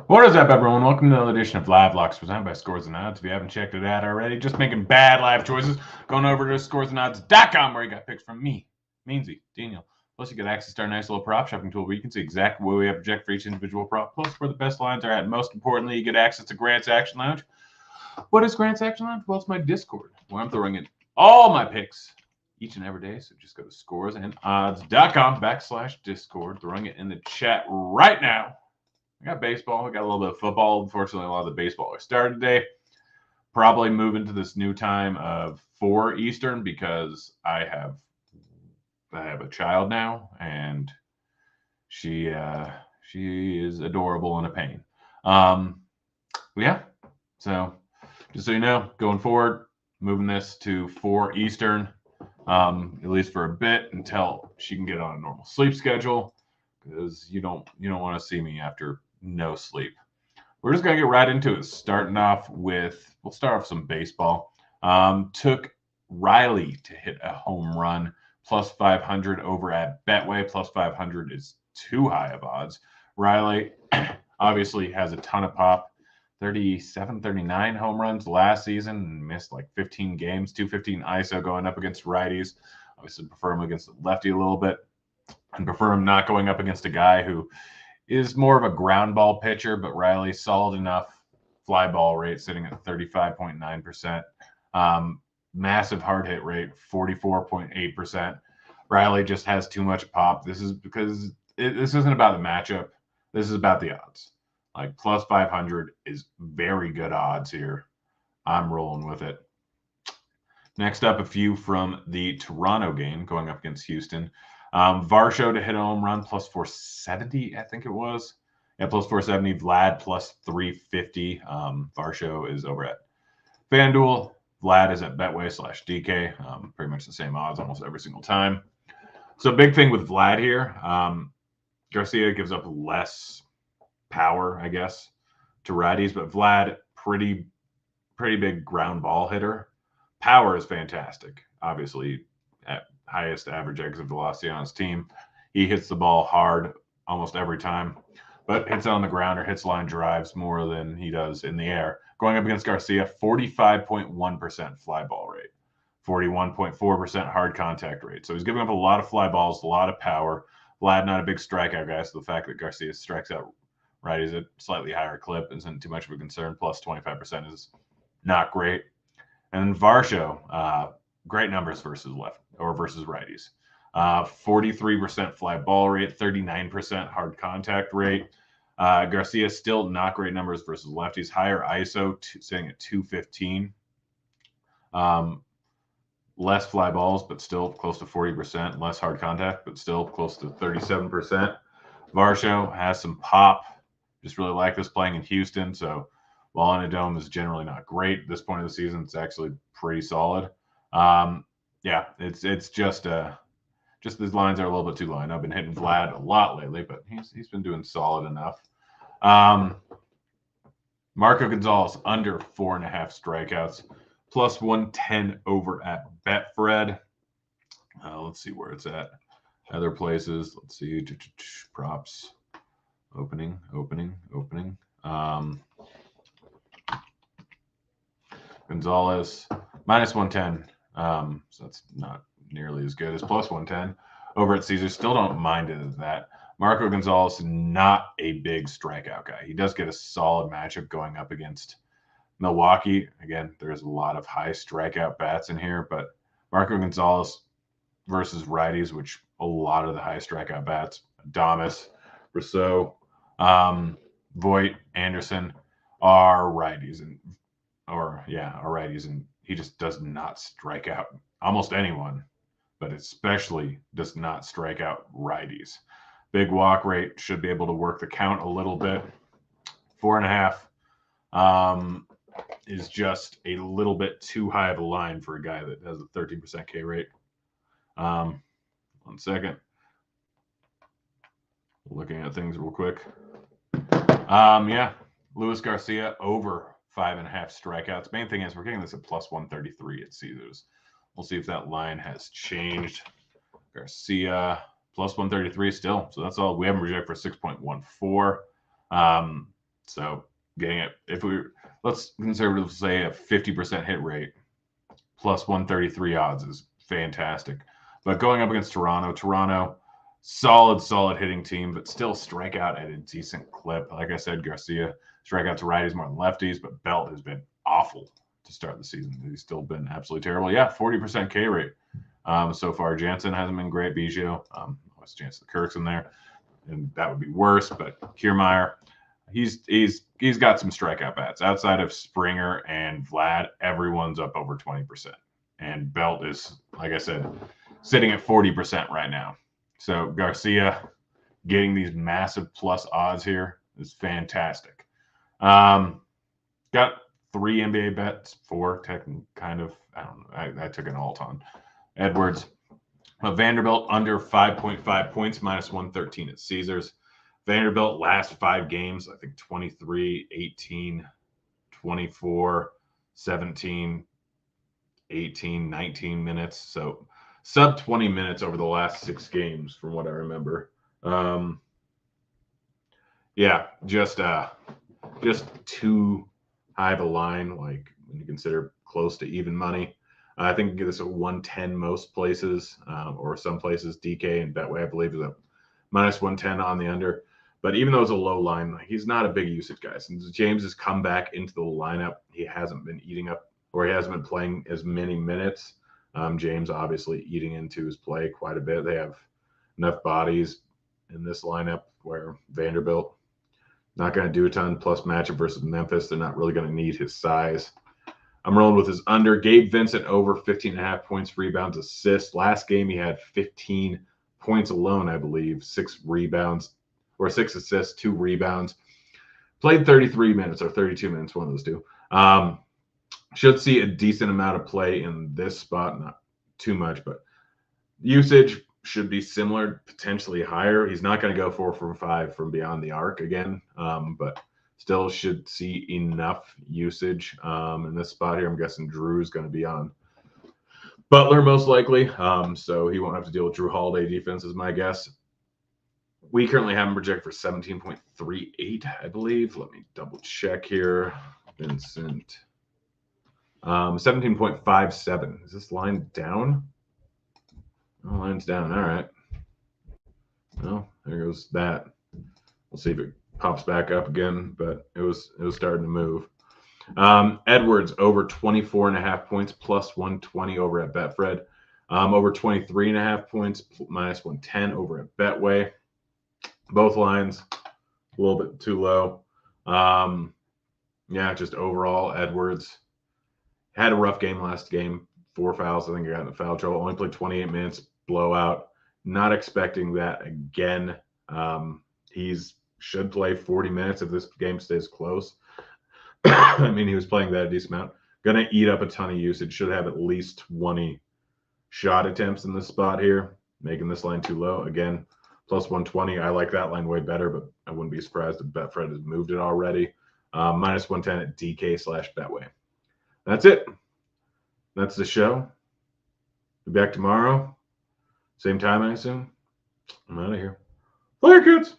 What is up, everyone? Welcome to another edition of Live Locks presented by Scores and Odds. If you haven't checked it out already, just making bad live choices, going over to scoresandodds.com where you got picks from me, Meansy, Daniel. Plus, you get access to our nice little prop shopping tool where you can see exactly what we have projected for each individual prop, plus where the best lines are at. And most importantly, you get access to Grant's Action Lounge. What is Grant's Action Lounge? Well, it's my Discord where I'm throwing in all my picks each and every day. So just go to scoresandodds.com/Discord, throwing it in the chat right now. We got baseball. We got a little bit of football. Unfortunately, a lot of the baseball started today. Probably moving to this new time of 4 Eastern because I have a child now, and she is adorable and a pain. Yeah. So just so you know, going forward, moving this to 4 Eastern, at least for a bit until she can get on a normal sleep schedule, because you don't want to see me after no sleep. We're just gonna get right into it. We'll start off some baseball. Took Riley to hit a home run, plus 500 over at Betway. Plus 500 is too high of odds. Riley obviously has a ton of pop. 37, 39 home runs last season and missed like 15 games, 215 ISO going up against righties. Obviously prefer him against the lefty a little bit and prefer him not going up against a guy who is more of a ground ball pitcher, but Riley's solid enough. Fly ball rate sitting at 35.9%. Massive hard hit rate, 44.8%. Riley just has too much pop. This is because this isn't about the matchup. This is about the odds. Like plus 500 is very good odds here. I'm rolling with it. Next up, a few from the Toronto game going up against Houston. Varsho to hit a home run, plus 470, I think it was. Yeah, plus 470. Vlad, plus 350. Varsho is over at FanDuel. Vlad is at Betway/DK. Pretty much the same odds almost every single time. So big thing with Vlad here. Garcia gives up less power, I guess, to righties, but Vlad, pretty big ground ball hitter. Power is fantastic. Obviously, at highest average exit velocity on his team. He hits the ball hard almost every time, but hits it on the ground or hits line drives more than he does in the air. Going up against Garcia, 45.1% fly ball rate, 41.4% hard contact rate. So he's giving up a lot of fly balls, a lot of power. Vlad, not a big strikeout guy, so the fact that Garcia strikes out righties at a slightly higher clip isn't too much of a concern. Plus 25% is not great. And then Varsho, great numbers versus righties. 43% fly ball rate, 39% hard contact rate. Garcia still not great numbers versus lefties. Higher ISO, sitting at 215. Less fly balls, but still close to 40%. Less hard contact, but still close to 37%. Varsho has some pop. Just really like this playing in Houston. So while in a dome is generally not great at this point of the season, it's actually pretty solid. Yeah, it's just these lines are a little bit too low. And I've been hitting Vlad a lot lately, but he's been doing solid enough. Marco Gonzalez under 4.5 strikeouts, plus 110 over at Betfred. Let's see where it's at. Other places. Let's see. Props. Opening. Gonzalez minus 110. So that's not nearly as good as plus 110 over at Caesars. Still don't mind it as that. Marco Gonzalez, not a big strikeout guy. He does get a solid matchup going up against Milwaukee. Again, there's a lot of high strikeout bats in here, but Marco Gonzalez versus righties, which a lot of the high strikeout bats, Adames, Rousseau, Voit, Anderson, are righties, and he just does not strike out almost anyone, but especially does not strike out righties. Big walk rate, should be able to work the count a little bit. 4.5 is just a little bit too high of a line for a guy that has a 13% K rate. 1 second. Looking at things real quick. Luis Garcia over 5.5 strikeouts. Main thing is we're getting this at plus 133 at Caesars. We'll see if that line has changed. Garcia plus 133 still. So that's all. We haven't projected for 6.14. So getting it, let's conservatively say a 50% hit rate plus 133 odds is fantastic. But going up against Toronto, solid hitting team, but still strike out at a decent clip. Like I said, Garcia strike out to righties more than lefties, but Belt has been awful to start the season. He's still been absolutely terrible. Yeah, 40% K rate so far. Jansen hasn't been great. Biggio, what's the chance the Kirk's in there? And that would be worse. But Kiermaier, he's got some strikeout bats. Outside of Springer and Vlad, everyone's up over 20%. And Belt is, like I said, sitting at 40% right now. So Garcia getting these massive plus odds here is fantastic. Got 3 NBA bets, 4 kind of. I don't know. I took an alt on Edwards. Vanderbilt under 5.5 points, minus 113 at Caesars. Vanderbilt last 5 games, I think 23, 18, 24, 17, 18, 19 minutes. So sub 20 minutes over the last 6 games from what I remember. Yeah, just too high of a line, like when you consider close to even money. I think you get this at 110 most places, or some places. DK and Betway, I believe, is a minus 110 on the under. But even though it's a low line, he's not a big usage guy. Since James has come back into the lineup, he hasn't been eating up, or he hasn't been playing as many minutes. James obviously eating into his play quite a bit. They have enough bodies in this lineup where Vanderbilt not going to do a ton. Plus matchup versus Memphis, they're not really going to need his size. I'm rolling with his under. Gabe Vincent over 15.5 points, rebounds, assists. Last game he had 15 points alone, I believe. 6 rebounds, or 6 assists, 2 rebounds. Played 33 minutes or 32 minutes, one of those two. Should see a decent amount of play in this spot. Not too much, but usage should be similar, potentially higher. He's not going to go 4 from 5 from beyond the arc again, but still should see enough usage in this spot here. I'm guessing Drew's going to be on Butler most likely, so he won't have to deal with Drew Holiday defense is my guess. We currently have him projected for 17.38, I believe. Let me double check here. Vincent. 17.57. Is this line down? Oh, line's down. All right. Well, there goes that. We'll see if it pops back up again, but it was starting to move. Edwards over 24.5 points, plus 120 over at Betfred. Over 23.5 points, minus 110 over at Betway. Both lines a little bit too low. Yeah, just overall, Edwards had a rough game last game. 4 fouls. I think he got in foul trouble. Only played 28 minutes, blowout. Not expecting that again. He's should play 40 minutes if this game stays close. I mean, he was playing that a decent amount. Going to eat up a ton of usage. Should have at least 20 shot attempts in this spot here, making this line too low. Again, plus 120. I like that line way better, but I wouldn't be surprised if Betfred has moved it already. Minus 110 at DK/Betway. That's it. That's the show. Be back tomorrow. Same time, I assume. I'm out of here. Later, kids.